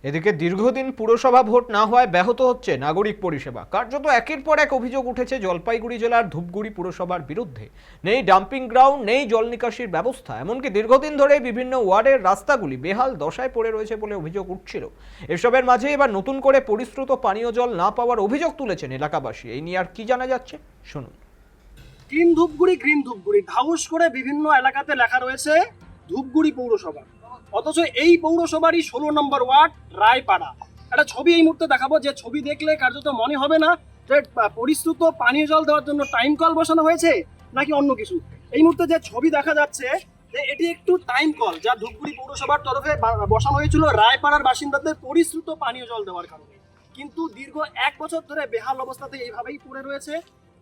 এদিকে দীর্ঘদিন পুরসভা ভোট না হওয়ায় ব্যাহত হচ্ছে নাগরিক পরিষেবা। কার্যত একের পর এক অভিযোগ উঠেছে জলপাইগুড়ি জেলার ধূপগুড়ি পুরসভার বিরুদ্ধে। নেই ডাম্পিং গ্রাউন্ড, নেই জল নিকাশির ব্যবস্থা, এমনকি দীর্ঘদিন ধরে বিভিন্ন ওয়ার্ডের রাস্তাগুলি বেহাল দশায় পড়ে রয়েছে বলে অভিযোগ উঠছিল। এসবের মাঝে এবার নতুন করে পরিশ্রুত পানীয় জল না পাওয়ার অভিযোগ তুলেছেন এলাকাবাসী। এই নিয়ে আর কি জানা যাচ্ছে শুনুন। গ্রিন ধূপগুড়ি ধাউস করে বিভিন্ন এলাকাতে লেখা রয়েছে ধূপগুড়ি পৌরসভা, অথচ এই পৌরসভারই 16 নম্বর ওয়ার্ড রায়পাড়া। একটা ছবি এই মুহূর্তে দেখাবো, যে ছবি দেখলে কার্যত মনে হবে না যে পরিশ্রুত পানীয় জল দেওয়ার জন্য টাইম কল বসানো হয়েছে নাকি অন্য কিছু। এই মুহূর্তে যে ছবি দেখা যাচ্ছে যে এটি একটু টাইম কল, যা ধূপগুড়ি পৌরসভার তরফে বসানো হয়েছিল রায়পাড়ার বাসিন্দাদের পরিশ্রুত পানীয় জল দেওয়ার কারণে। কিন্তু দীর্ঘ 1 বছর ধরে বেহাল অবস্থাতে এইভাবেই পড়ে রয়েছে,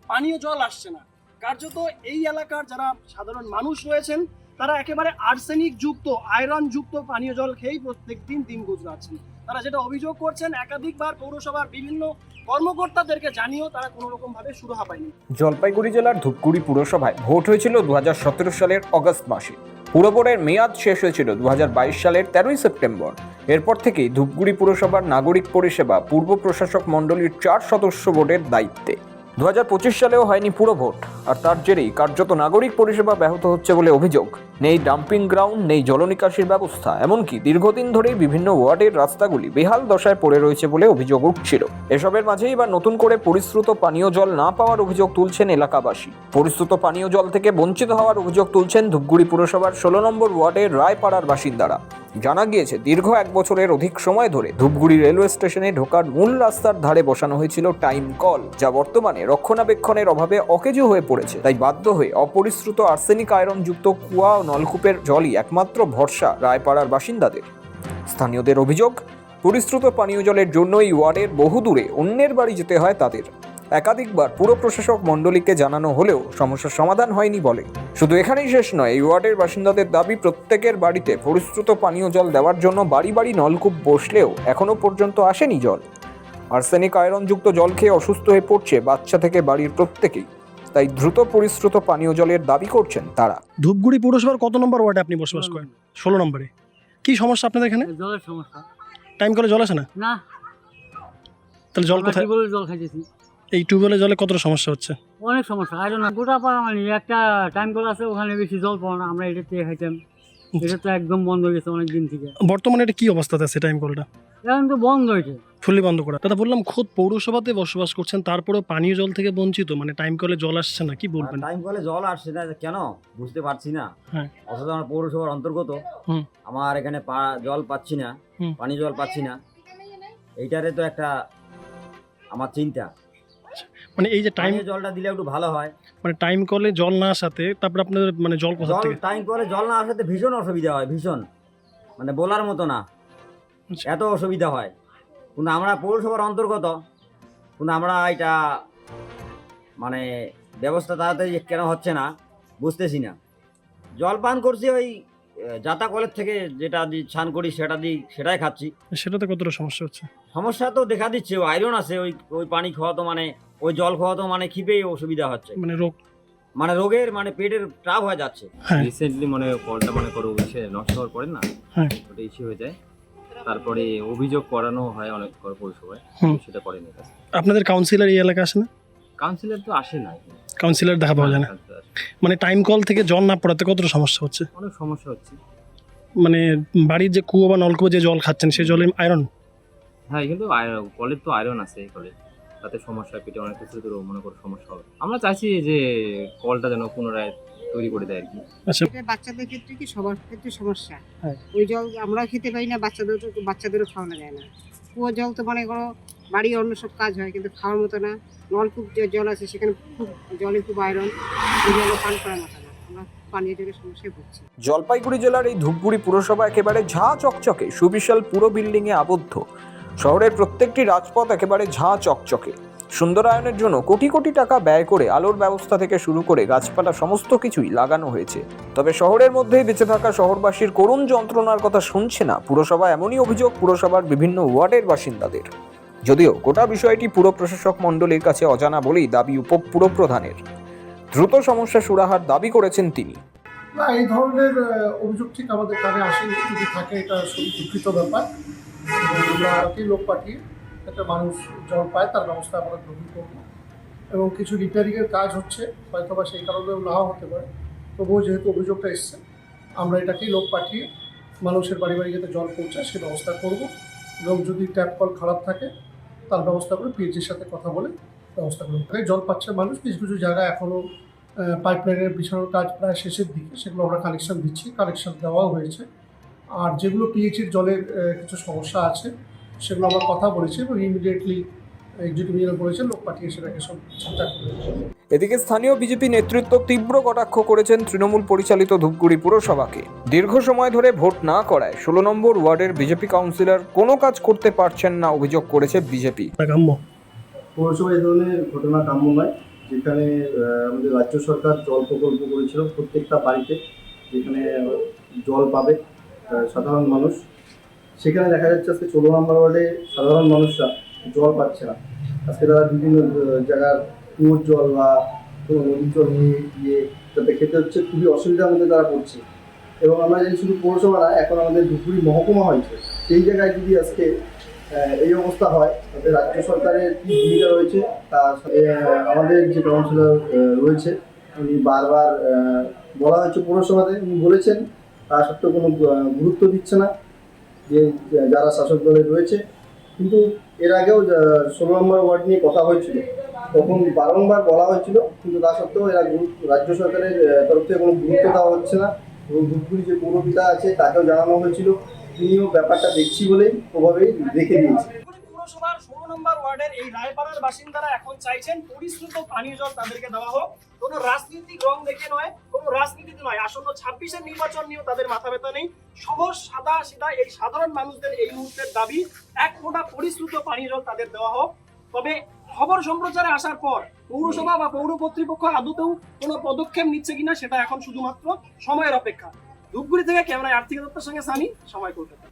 পানীয় জল আসছে না। কার্যত এই এলাকার যারা সাধারণ মানুষ রয়েছেন তারা একেবারে আর্সেনিক যুক্ত, আয়রন যুক্ত পানীয় জল খেয়েই প্রত্যেক দিন গুজরাচ্ছেন। তারা যেটা অভিযোগ করছেন, একাধিকবার পৌরসভার বিভিন্ন কর্মকর্তাদেরকে জানিয়েও তারা কোনো রকম ভাবে সুরাহা পায়নি। জলপাইগুড়ি জেলার ধূপগুড়ি পুরসভায় ভোট হয়েছিল 2017 সালের অগস্ট মাসে। পুরভোটের মেয়াদ শেষ হয়েছিল 2022 সালের 13ই সেপ্টেম্বর। এরপর থেকেই ধূপগুড়ি পুরসভার নাগরিক পরিষেবা পূর্ব প্রশাসক মণ্ডলীর 4 সদস্য বোর্ডের দায়িত্বে। 2025 সালেও হয়নি পুরো ভোট, আর তার জেরেই কার্যত নাগরিক পরিষেবা ব্যাহত হচ্ছে বলে অভিযোগ। নেই ডাম্পিং গ্রাউন্ড, নেই জলনিকাশির ব্যবস্থা, এমনকি দীর্ঘদিন ধরেই বিভিন্ন ওয়ার্ডের রাস্তাগুলি বেহাল দশায় পড়ে রয়েছে বলে অভিযোগ উঠছিল। এসবের মাঝেই এবার নতুন করে পরিশ্রুত পানীয় জল না পাওয়ার অভিযোগ তুলছেন এলাকাবাসী। পরিশ্রুত পানীয় জল থেকে বঞ্চিত হওয়ার অভিযোগ তুলছেন ধূপগুড়ি পুরসভার 16 নম্বর ওয়ার্ডের রায়পাড়ার বাসিন্দারা। জানা গিয়েছে, দীর্ঘ 1 বছরের অধিক সময় ধরে ধূপগুড়ি রেলওয়ে স্টেশনে ঢোকার মূল রাস্তার ধারে বসানো হয়েছিল টাইম কল, যা বর্তমানে রক্ষণাবেক্ষণের অভাবে অকেজো হয়ে পড়েছে। তাই বাধ্য হয়ে অপরিশ্রুত আর্সেনিক আয়রন যুক্ত কুয়া ও নলকূপের জলই একমাত্র ভরসা রায়পাড়ার বাসিন্দাদের। স্থানীয়দের অভিযোগ, পরিশ্রুত পানীয় জলের জন্য এই ওয়ার্ডের বহু দূরে অন্যের বাড়ি যেতে হয় তাদের। একাধিকবার পুর প্রশাসক মণ্ডলীকে জানানো হলেও সমস্যার সমাধান হয়নি বলে। শুধু এখানেই শেষ নয়, এই ওয়ার্ডের বাসিন্দাদের দাবি, প্রত্যেকের বাড়িতে পরিশ্রুত পানীয় জল দেওয়ার জন্য বাড়ি বাড়ি নলকূপ বসলেও এখনো পর্যন্ত আসেনি জল। আর্সেনিক আয়রনযুক্ত জল খেয়ে অসুস্থ হয়ে পড়ছে বাচ্চা থেকে বাড়ির প্রত্যেকেই। তাই দ্রুত পরিশ্রুত পানীয় জলের দাবি করছেন তারা। ধূপগুড়ি পৌরসভার কত নম্বর ওয়ার্ডে আপনি বসবাস করেন? 16 নম্বরে। কি সমস্যা আপনাদের এখানে? জলের সমস্যা। টাইম কলে জল আসে না? না। তাহলে জল কোথায়? টিউবওয়েলের জল খাইতেছি। এই টিউবওয়েলের জলে কতটা সমস্যা হচ্ছে? অনেক সমস্যা। আইরন না, গোটা পাড়া মানে একটা টাইম কল আছে, ওখানে বেশি জল পাওয়া না। আমরা এটা দিয়ে খাইতাম, এটা তো একদম বন্ধ হয়ে গেছে অনেক দিন থেকে। বর্তমানে এটা কি অবস্থাতে আছে টাইম কলটা? এখন তো বন্ধ হয়েছে, ফুললি বন্ধ করা। দাদা, বললাম খোদ পৌরসভাতে বসবাস করছেন, তারপরেও পানীয় জল থেকে বঞ্চিত, মানে টাইম কলে জল আসছে না, কি বলবেন? টাইম কলে জল আসছে না কেন বুঝতে পারছি না। হ্যাঁ। অথচ আমার পৌরসভার অন্তর্গত, আমার এখানে জল পাচ্ছি না, পানি জল পাচ্ছি না। এইটারে তো একটা আমার চিন্তা। মানে এই যে টাইম জলটা দিলে একটু ভালো হয়। মানে টাইম কলে জল না আসাতে তারপরে আপনাদের মানে জল কোথা থেকে? টাইম কলে জল না আসাতে ভীষণ অসুবিধা হয়, ভীষণ, মানে বলার মতো না, এত অসুবিধা হয়। কিন্তু আমরা পৌরসভার অন্তর্গত, কিন্তু আমরা এটা মানে ব্যবস্থা তাড়াতাড়ি কেন হচ্ছে না বুঝতেছি না। জল পান করছি ওই জাতা কলের থেকে, যেটা দিয়ে স্নান করি সেটাই খাচ্ছি। সেটাতে কতটা সমস্যা হচ্ছে? সমস্যা তো দেখা দিচ্ছে, আয়রন আছে, ওই পানি খাওয়া তো মানে ওই জল খাওয়া তো মানে খিপেই অসুবিধা হচ্ছে, মানে রোগ, মানে রোগের মানে পেটের ট্রাপ হয়ে যাচ্ছে। রিসেন্টলি মানে কলটা মনে করো এসে নষ্ট হওয়ার পরে না, ওটা ইস্যু হয়ে যায়। তারপরে অভিযোগ করানো হয় অনেক পৌরসভায়, সেটা করেনি। আপনাদের কাউন্সিলর এই এলাকা আসে না? কাউন্সিলর তো আসে না, কাউন্সিলর দেখা পাওয়া যায় না। মানে টাইম কল থেকে জল না পড়াতে কতটা সমস্যা হচ্ছে? অনেক সমস্যা হচ্ছে। মানে বাড়ির যে কুয়ো বা নলকূপে যে জল খাচ্ছেন সেই জলে আয়রন? হ্যাঁ, কিন্তু কলের তো আয়রন আছে, এই কলে তাতে সমস্যা, পেটে অনেক কিছু মনে করো সমস্যা হবে। আমরা চাইছি যে কলটা যেন পুনরায় তৈরি করে দেয় আর কি। আচ্ছা, বাচ্চাদের ক্ষেত্রে কি সবার ক্ষেত্রে সমস্যা। ওই জল আমরা খেতে পাই না, বাচ্চাদেরও খাওয়ানো যায় না। কুয়োর জল তো মনে করো বাড়ি অন্য সব কাজ হয়, কিন্তু খাওয়ার মতো না। নলকূপ যে জল আছে সেখানে জলে খুব আয়রন, ওই জলে পান করার মতো না। আমরা পানীয় জলের সমস্যায় ভুগছি। জলপাইগুড়ি জেলার এই ধূপগুড়ি পুরসভা একেবারে ঝাঁ চকচকে সুবিশাল পুরো বিল্ডিংয়ে আবদ্ধ। শহরের প্রত্যেকটি রাজপথ একেবারে ঝাঁ চকচকে। সুন্দরায়নের জন্য কোটি কোটি টাকা ব্যয় করে আলোর ব্যবস্থা থেকে শুরু করে গাছপালা সমস্ত কিছুই লাগানো হয়েছে। তবে শহরের মধ্যেই বেঁচে থাকা শহরবাসীর করুণ যন্ত্রণার কথা শুনছে না পুরসভা, এমনই অভিযোগ পুরসভার বিভিন্ন ওয়ার্ডের বাসিন্দাদের। যদিও গোটা বিষয়টি পুর প্রশাসক মণ্ডলীর কাছে অজানা বলেই দাবি উপপুরপ্রধানের। দ্রুত সমস্যা সুরাহার দাবি করেছেন তিনি। না, এই ধরনের অভিযোগ ঠিক আমাদের কানে আসেনি। যদি থাকে এটা দুঃখিত ব্যাপার। আমরা আরও লোক পাঠিয়ে যাতে মানুষ জল পায় তার ব্যবস্থা আমরা গ্রহণ করব। এবং কিছু রিপেয়ারিংয়ের কাজ হচ্ছে, হয়তো বা সেই কারণেও নাও হতে পারে, তবুও যেহেতু অভিযোগটা এসছে আমরা এটাকেই লোক পাঠিয়ে মানুষের বাড়ি বাড়ি যাতে জল পৌঁছায় সে ব্যবস্থা করব। এবং যদি ট্যাপ কল খারাপ থাকে তার ব্যবস্থা করে পিএইচির সাথে কথা বলে ব্যবস্থা করব। জল পাচ্ছে মানুষ, কিছু কিছু জায়গায় এখনও পাইপলাইনের বিছানোর কাজ প্রায় শেষের দিকে, সেগুলো আমরা কানেকশন দিচ্ছি, কানেকশন দেওয়াও হয়েছে। আর যেগুলো পিএইচির জলের কিছু সমস্যা আছে সেগুলো আমরা কথা বলেছি এবং ইমিডিয়েটলি এক্সিকিউটিভ ইঞ্জিনিয়ার বলেছেন লোক পাঠিয়ে সেটাকে সব ঠিকঠাক করে দেবে। এদিকে স্থানীয় বিজেপি নেতৃত্ব তীব্র কটাক্ষ করেছেন তৃণমূল পরিচালিত ধূপগুড়ি পুরসভাকে। দীর্ঘ সময় ধরে ভোট না করায় 16 নম্বর ওয়ার্ডের বিজেপি কাউন্সিলর কোনো কাজ করতে পারছেন না অভিযোগ করেছে বিজেপি। পৌরসভায় এই ধরনের ঘটনা কাম্য নয়, যেখানে আমাদের রাজ্য সরকার জল প্রকল্প করেছিল প্রত্যেকটা বাড়িতে, যেখানে জল পাবে সাধারণ মানুষ। সেখানে দেখা যাচ্ছে আজকে 16 নম্বর ওয়ার্ডে সাধারণ মানুষরা জল পাচ্ছে না। আজকে তারা বিভিন্ন জায়গার কুয়োর জল বা কোনো নদীর জল নিয়ে গিয়ে যাতে খেতে হচ্ছে, খুবই অসুবিধার মধ্যে তারা পড়ছে। এবং আমরা জানি শুধু পৌরসভা না, এখন আমাদের ধূপগুড়ি মহকুমা হয়েছে, সেই জায়গায় যদি আজকে এই অবস্থা হয় তাতে রাজ্য সরকারের কী ভূমিকা রয়েছে তা আমাদের যে কাউন্সিলর রয়েছে উনি বারবার বলা হয়েছে পৌরসভাতে, উনি বলেছেন, তা সত্ত্বেও কোনো গুরুত্ব দিচ্ছে না যে যারা শাসক দলে রয়েছে। কিন্তু এর আগেও 16 নম্বর ওয়ার্ড নিয়ে কথা হয়েছিল, তখন বারংবার বলা হয়েছিল, কিন্তু তা সত্ত্বেও এরা রাজ্য সরকারের তরফ থেকে কোনো গুরুত্ব দেওয়া হচ্ছে না। এবং ধূপগুড়ি যে পৌরপিতা আছে তাকেও জানানো হয়েছিল, তিনিও ব্যাপারটা দেখছি বলেই ওভাবেই রেখে দিয়েছে। পৌরসভার 16 নম্বর ওয়ার্ডের এই রায়পাড়ার বাসিন্দারা এখন চাইছেন পরিশ্রুত পানীয় জল তাদেরকে দেওয়া হোক। কোনো রাজনৈতিক রং দেখে নয়, কোনো রাজনীতিতে নয়, আসন্ন 26-এর নির্বাচন নিয়েও তাদের মাথা ব্যথা নেই। সহজ সাদা সিধা এই সাধারণ মানুষদের এই মুহূর্তের দাবি এক ফোঁটা পরিশ্রুত পানীয় জল তাদের দেওয়া হোক। তবে খবর সম্প্রচারে আসার পর পৌরসভা বা পৌর কর্তৃপক্ষ আদতেও কোনো পদক্ষেপ নিচ্ছে কিনা সেটা এখন শুধুমাত্র সময়ের অপেক্ষা। ধূপগুড়ি থেকে ক্যামেরায় আর্থিক দত্তের সঙ্গে সানি, সময় কলকাতা।